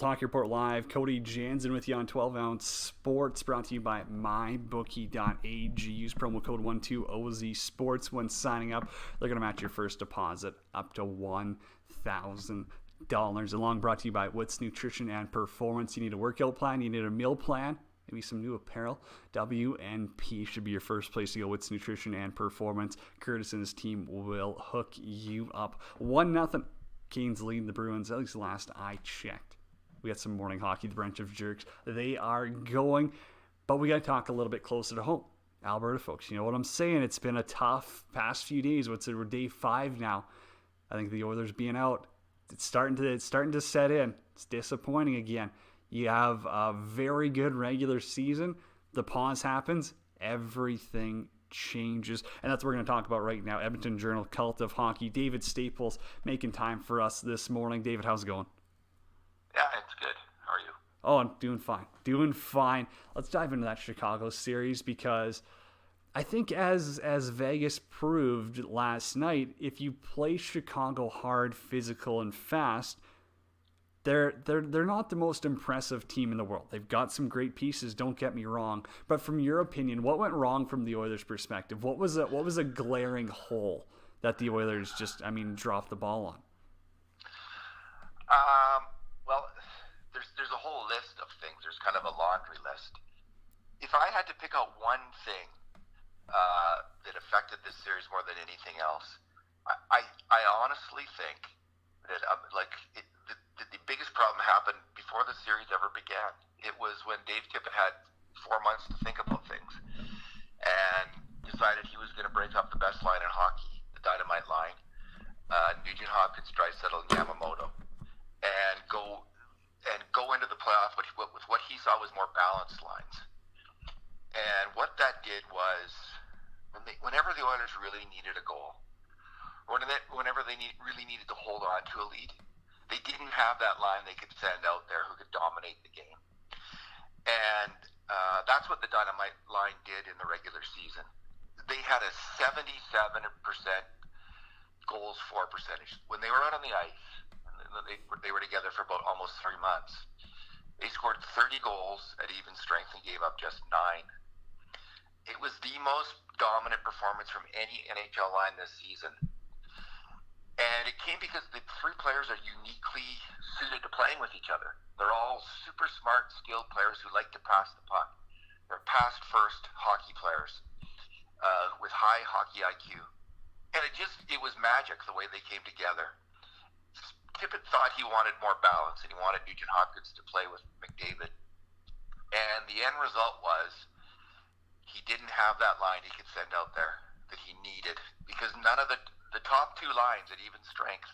Speaker 1: Hockey Report Live. Cody Jansen with you on 12 Ounce Sports, brought to you by mybookie.ag. Use promo code 12OZ Sports when signing up. They're going to match your first deposit up to $1,000. Along brought to you by Wits Nutrition and Performance. You need a workout plan, you need a meal plan, maybe some new apparel. WNP should be your first place to go. Wits Nutrition and Performance. Curtis and his team will hook you up. 1-0. Canes leading the Bruins, at least last I checked. We got some morning hockey, the Branch of Jerks. They are going, but we got to talk a little bit closer to home. Alberta folks, you know what I'm saying? It's been a tough past few days. We're day 5 now. I think the Oilers being out, it's starting to set in. It's disappointing again. You have a very good regular season. The pause happens. Everything changes. And that's what we're going to talk about right now. Edmonton Journal Cult of Hockey. David Staples making time for us this morning. David, how's it going?
Speaker 10: Yeah, it's good. How are you?
Speaker 1: Oh, I'm doing fine. Doing fine. Let's dive into that Chicago series, because I think as Vegas proved last night, if you play Chicago hard, physical, and fast, they're not the most impressive team in the world. They've got some great pieces, don't get me wrong. But from your opinion, what went wrong from the Oilers' perspective? What was a glaring hole that the Oilers dropped the ball on?
Speaker 10: Well, there's a whole list of things. There's kind of a laundry list. If I had to pick out one thing that affected this series more than anything else, I honestly think that the biggest problem happened before the series ever began. It was when Dave Tippett had 4 months to think about things and decided he was going to break up the best line in hockey, the dynamite line, Nugent Hopkins, Draisaitl, and Yamamoto, and go into the playoff with what he saw was more balanced lines. And what that did was, whenever the Oilers really needed a goal, or whenever they really needed to hold on to a lead, they didn't have that line they could send out there who could dominate the game. And that's what the dynamite line did in the regular season. They had a 77% goals for percentage. When they were out on the ice, they were together for about almost 3 months. They scored 30 goals at even strength and gave up just 9. It was the most dominant performance from any NHL line this season. And it came because the 3 players are uniquely suited to playing with each other. They're all super smart, skilled players who like to pass the puck. They're pass-first hockey players with high hockey IQ. And it was magic the way they came together. Tippett thought he wanted more balance, and he wanted Nugent Hopkins to play with McDavid. And the end result was he didn't have that line he could send out there that he needed, because none of the top 2 lines at even strength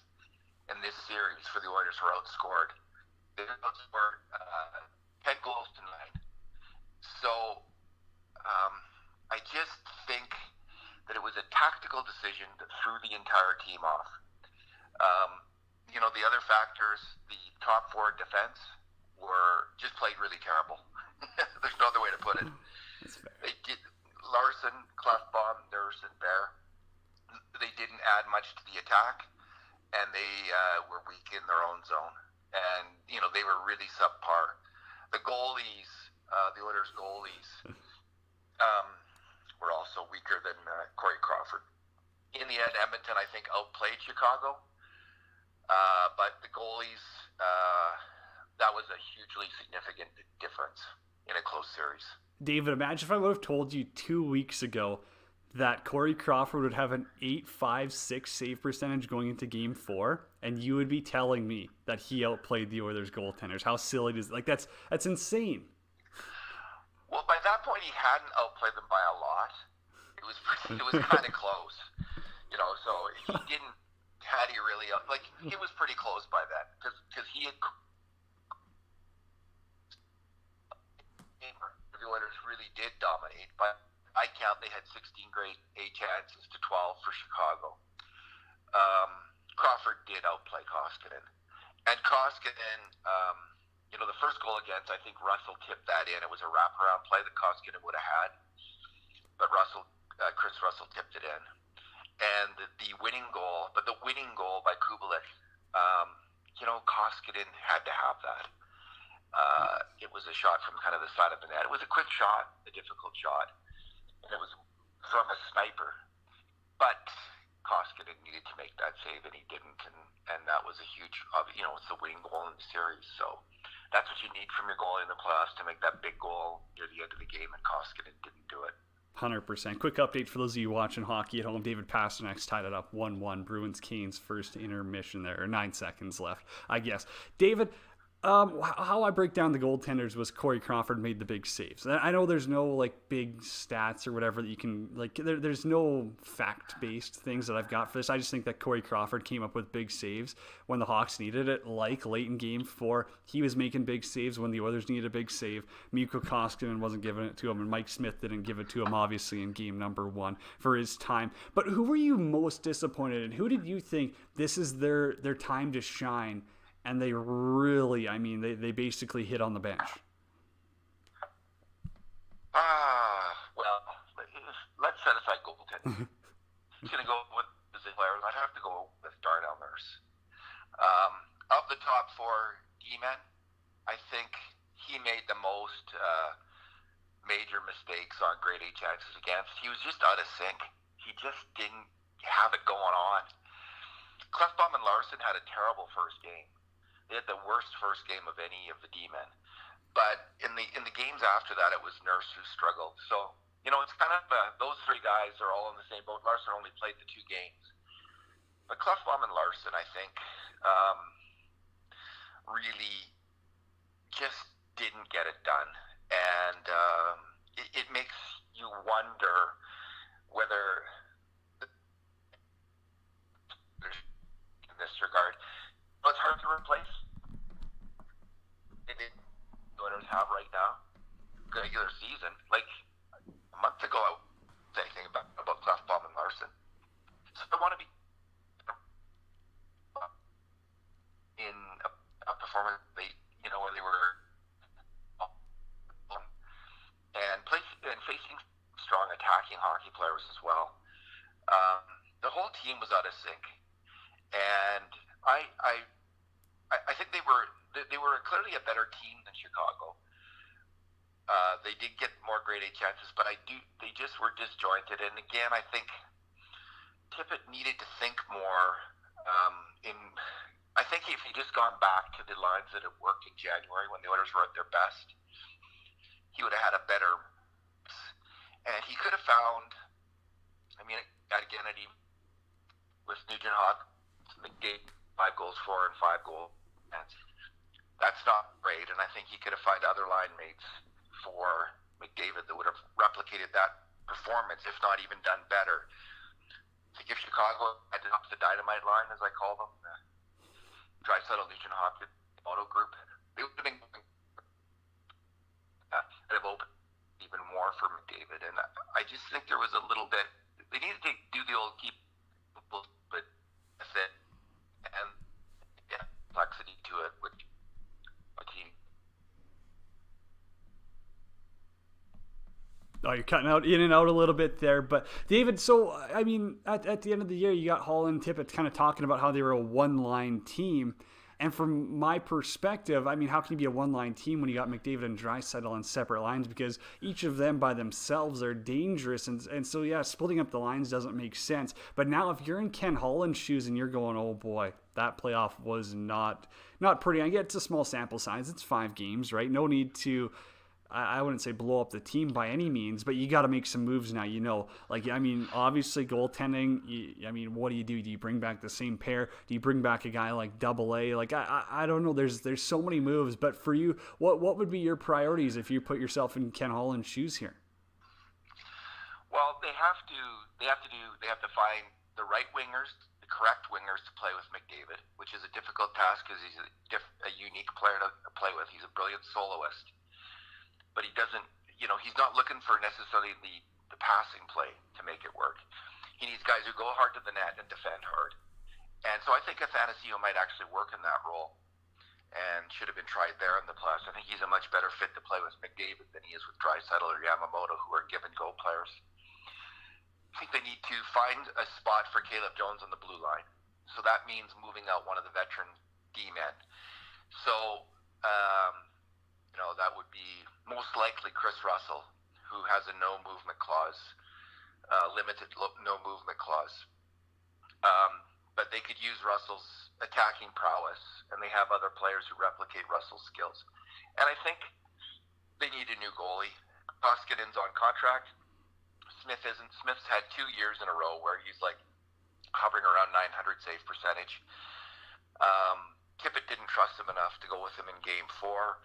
Speaker 10: in this series for the Oilers were outscored. They outscored 10 goals to 9. So I just think that it was a tactical decision that threw the entire team off. The other factors, the top 4 defense were just played really terrible. There's no other way to put it. They did, Larson, Klefbom, Nurse, and Bear, they didn't add much to the attack, and they were weak in their own zone. And, they were really subpar. The goalies, the Oilers goalies, were also weaker than Corey Crawford. In the end, Edmonton, I think, outplayed Chicago. But the goalies, that was a hugely significant difference in a close series.
Speaker 1: David, imagine if I would have told you 2 weeks ago that Corey Crawford would have an .856 save percentage going into Game 4, and you would be telling me that he outplayed the Oilers goaltenders. How silly is that's insane.
Speaker 10: Well, by that point, he hadn't outplayed them by a lot. It was kind of close, So he didn't. Had he really it was pretty close by then, because he had the Oilers really did dominate. But I count they had 16 grade A chances to 12 for Chicago. Crawford did outplay Koskinen, and Koskinen, the first goal against, I think Russell tipped that in. It was a wraparound play that Koskinen would have had, but Chris Russell tipped it in. And the winning goal by Kubelik, Koskinen had to have that. It was a shot from kind of the side of the net. It was a quick shot, a difficult shot, and it was from a sniper. But Koskinen needed to make that save, and he didn't, and that was a huge, it's the winning goal in the series. So that's what you need from your goalie in the playoffs, to make that big goal near the end of the game, and Koskinen didn't do it.
Speaker 1: 100%. Quick update for those of you watching hockey at home. David Pasternak's tied it up 1-1. Bruins-Canes first intermission there, or 9 seconds left, I guess. David, how I break down the goaltenders was Corey Crawford made the big saves. I know there's no big stats or whatever that you can there's no fact-based things that I've got for this. I just think that Corey Crawford came up with big saves when the Hawks needed it, late in Game 4. He was making big saves when the Oilers needed a big save. Mikko Koskinen wasn't giving it to him, and Mike Smith didn't give it to him, obviously, in game number 1 for his time. But who were you most disappointed in? Who did you think this is their time to shine? And they really, they basically hit on the bench.
Speaker 10: Well, let's set aside goaltending. He's going to go with the players. I'd have to go with Darnell Nurse. Of the top 4 D-men, I think he made the most major mistakes on grade A chances against. He was just out of sync. He just didn't have it going on. Klefbom and Larson had a terrible first game. They had the worst first game of any of the D-men. But in the games after that, it was Nurse who struggled. So, it's kind of those 3 guys are all in the same boat. Larson only played the 2 games. But Klefbom and Larson, I think, really just didn't get it done. And it makes you wonder whether, in this regard, it's hard to replace. The Oilers have right now, regular season. A month ago, I wasn't saying anything about Klefbom and Larson. So I want to be in a performance where they were and facing strong attacking hockey players as well. The whole team was out of sync, and I think they were a clearly a better team than Chicago. They did get more grade A chances, but they just were disjointed. And again, I think Tippett needed to think more. I think if he just gone back to the lines that had worked in January when the Oilers were at their best, he would have had a better. And he could have found. I mean, again, with Nugent Hopkins, McDavid 5 goals for and 5 goals. That's not great, and I think he could have found other line mates for McDavid that would have replicated that performance, if not even done better. I think if Chicago had up the dynamite line, as I call them, the Draisaitl, Nugent Hopkins, Moto group, they would have been have opened even more for McDavid. And I just think there was a little bit. They needed to do the old keep, but that's it. And yeah, complexity to it, which a team.
Speaker 1: Oh, you're cutting out in and out a little bit there. But, David, so, I mean, at the end of the year, you got Hall and Tippett kind of talking about how they were a one-line team. And from my perspective, I mean, how can you be a one-line team when you got McDavid and Draisaitl on separate lines? Because each of them by themselves are dangerous. And so, yeah, splitting up the lines doesn't make sense. But now if you're in Ken Holland's shoes and you're going, oh, boy, that playoff was not pretty. I get it's a small sample size. It's 5 games, right? No need to... I wouldn't say blow up the team by any means, but you got to make some moves now, you know. Like, I mean, obviously goaltending, I mean, what do you do? Do you bring back the same pair? Do you bring back a guy like AA? Like, I don't know. There's so many moves, but for you, what would be your priorities if you put yourself in Ken Holland's shoes here?
Speaker 10: Well, they have to find the right wingers, the correct wingers to play with McDavid, which is a difficult task because he's a unique player to play with. He's a brilliant soloist. But he doesn't, he's not looking for necessarily the passing play to make it work. He needs guys who go hard to the net and defend hard. And so I think Athanasiou might actually work in that role and should have been tried there in the playoffs. I think he's a much better fit to play with McDavid than he is with Draisaitl or Yamamoto, who are give-and-go players. I think they need to find a spot for Caleb Jones on the blue line. So that means moving out one of the veteran D-men. So, that would be most likely Chris Russell, who has a no-movement clause, limited no-movement clause. But they could use Russell's attacking prowess, and they have other players who replicate Russell's skills. And I think they need a new goalie. Koskinen's on contract. Smith isn't. Smith's had 2 years in a row where he's like hovering around 900 save percentage. Tippett didn't trust him enough to go with him in Game 4.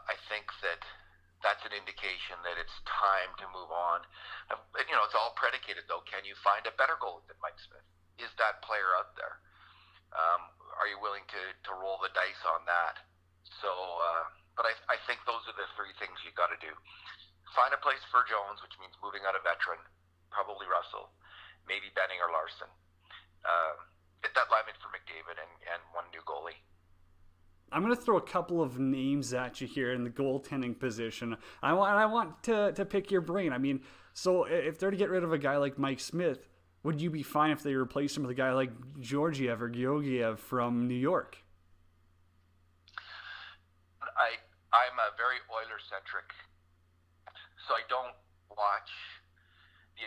Speaker 10: I think that's an indication that it's time to move on. It's all predicated, though. Can you find a better goalie than Mike Smith? Is that player out there? Are you willing to roll the dice on that? So, but I think those are the 3 things you got to do. Find a place for Jones, which means moving out a veteran, probably Russell, maybe Benning or Larson. Get that lineman for McDavid and one new goalie.
Speaker 1: I'm going to throw a couple of names at you here in the goaltending position. I want to pick your brain. I mean, so if they're to get rid of a guy like Mike Smith, would you be fine if they replace him with a guy like Georgiev or Georgiev from New York?
Speaker 10: I'm a very Oilers-centric, so I don't watch the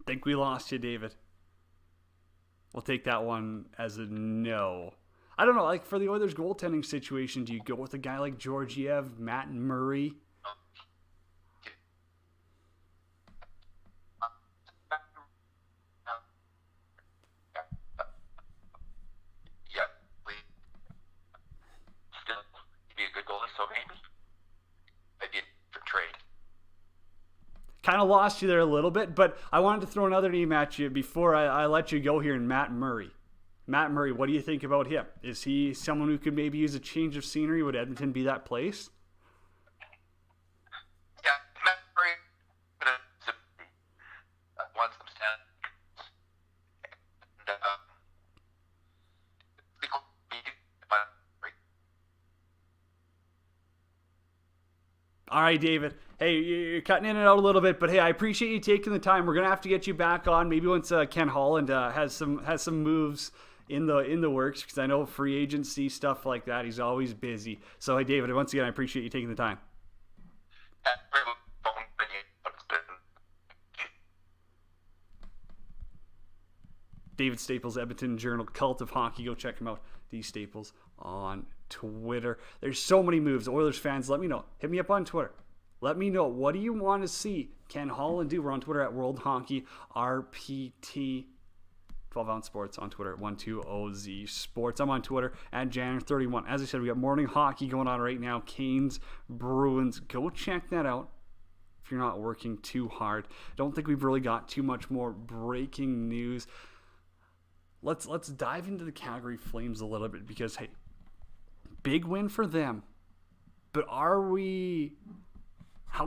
Speaker 1: I think we lost you, David. We'll take that one as a no. I don't know, like for the Oilers goaltending situation, do you go with a guy like Georgiev, Matt Murray? Kind of lost you there a little bit, but I wanted to throw another name at you before I let you go here in Matt Murray. Matt Murray, what do you think about him? Is he someone who could maybe use a change of scenery? Would Edmonton be that place?
Speaker 10: Yeah, Matt Murray won some stands. And,
Speaker 1: all right, David. Hey, you're cutting in and out a little bit, but hey, I appreciate you taking the time. We're gonna have to get you back on maybe once Ken Holland has some moves in the works, because I know free agency stuff like that. He's always busy. So hey, David, once again, I appreciate you taking the time. David Staples, Edmonton Journal, Cult of Hockey. Go check him out. D Staples on Twitter. There's so many moves. Oilers fans, let me know. Hit me up on Twitter. Let me know. What do you want to see Ken Holland do? We're on Twitter at World Hockey RPT. 12 Ounce Sports on Twitter at 120Z Sports. I'm on Twitter at Janner31. As I said, we got morning hockey going on right now. Canes, Bruins. Go check that out if you're not working too hard. Don't think we've really got too much more breaking news. Let's dive into the Calgary Flames a little bit, because hey, big win for them. But how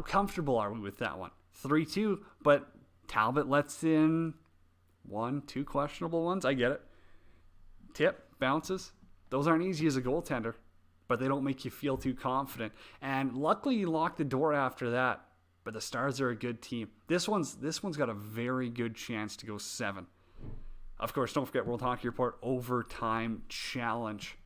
Speaker 1: comfortable are we with that one? 3-2, but Talbot lets in 1-2 questionable ones. I get it. Tip, bounces. Those aren't easy as a goaltender, but they don't make you feel too confident. And luckily you locked the door after that. But the Stars are a good team. This one's got a very good chance to go 7. Of course, don't forget World Hockey Report Overtime Challenge.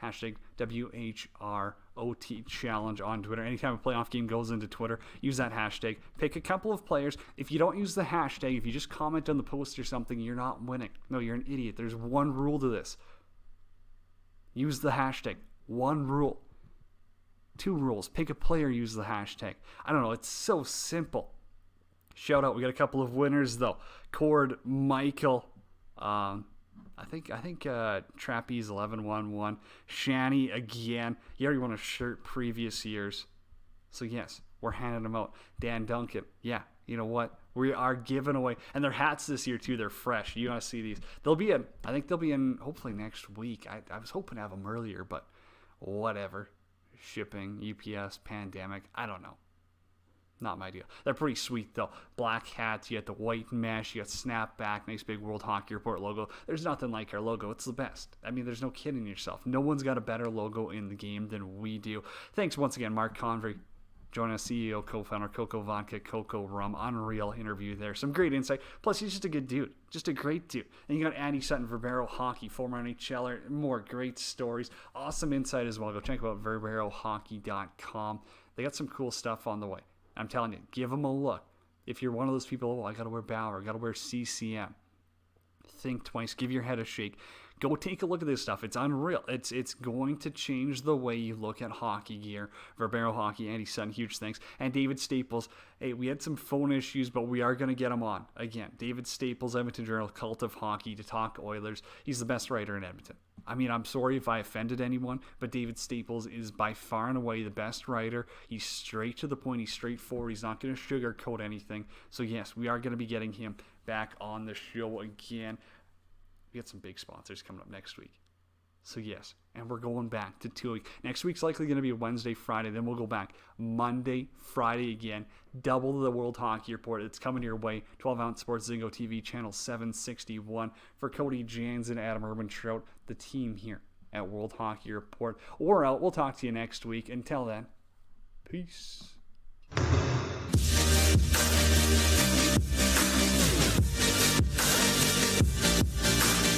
Speaker 1: Hashtag WHROT Challenge on Twitter. Anytime a playoff game goes into Twitter, use that hashtag. Pick a couple of players. If you don't use the hashtag, if you just comment on the post or something, you're not winning. No, you're an idiot. There's one rule to this. Use the hashtag. One rule. 2 rules. Pick a player, use the hashtag. I don't know. It's so simple. Shout out. We got a couple of winners, though. Cord Michael. I think Trapeze 1111, Shanny again. He already won a shirt previous years, so yes, we're handing them out. Dan Duncan, yeah, you know what? We are giving away, and their hats this year too. They're fresh. You want to see these? I think they'll be in hopefully next week. I was hoping to have them earlier, but whatever. Shipping, UPS, pandemic. I don't know. Not my deal. They're pretty sweet, though. Black hats, you got the white mesh, you got snapback, nice big World Hockey Report logo. There's nothing like our logo. It's the best. I mean, there's no kidding yourself. No one's got a better logo in the game than we do. Thanks once again, Mark Convery, joining us, CEO, co-founder, Coco Vodka, Coco Rum. Unreal interview there. Some great insight. Plus, he's just a good dude. Just a great dude. And you got Andy Sutton, Verbero Hockey, former NHLer. More great stories. Awesome insight as well. Go check out verberohockey.com. They got some cool stuff on the way. I'm telling you, give them a look. If you're one of those people, I got to wear Bauer, I got to wear CCM, think twice, give your head a shake. Go take a look at this stuff. It's unreal. It's going to change the way you look at hockey gear. Verbero Hockey, Andy Sutton, huge thanks. And David Staples. Hey, we had some phone issues, but we are going to get him on. Again, David Staples, Edmonton Journal, Cult of Hockey, to talk Oilers. He's the best writer in Edmonton. I mean, I'm sorry if I offended anyone, but David Staples is by far and away the best writer. He's straight to the point. He's straightforward. He's not going to sugarcoat anything. So, yes, we are going to be getting him back on the show again. We got some big sponsors coming up next week. So, yes, and we're going back to 2 weeks. Next week's likely going to be Wednesday, Friday. Then we'll go back Monday, Friday again. Double the World Hockey Report. It's coming your way. 12 Ounce Sports, Zingo TV, channel 761. For Cody Jans and Adam Urban-Trout, the team here at World Hockey Report. We're out. We'll talk to you next week. Until then, peace.